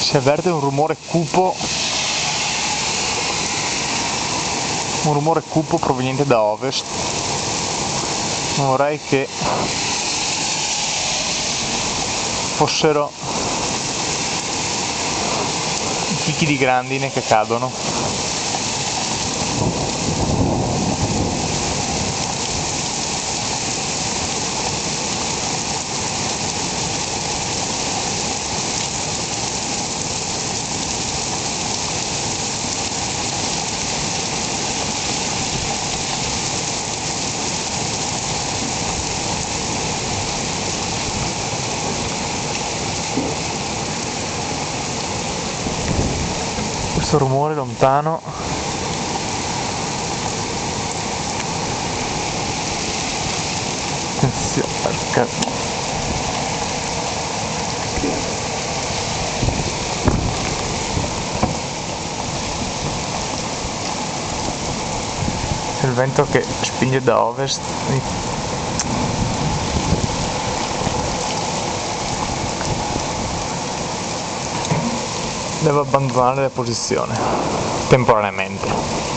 Si avverte un rumore cupo proveniente da ovest. Non vorrei che fossero i chicchi di grandine che cadono. Questo rumore lontano attenzione perché c'è il vento che spinge da ovest. Devo abbandonare la posizione temporaneamente.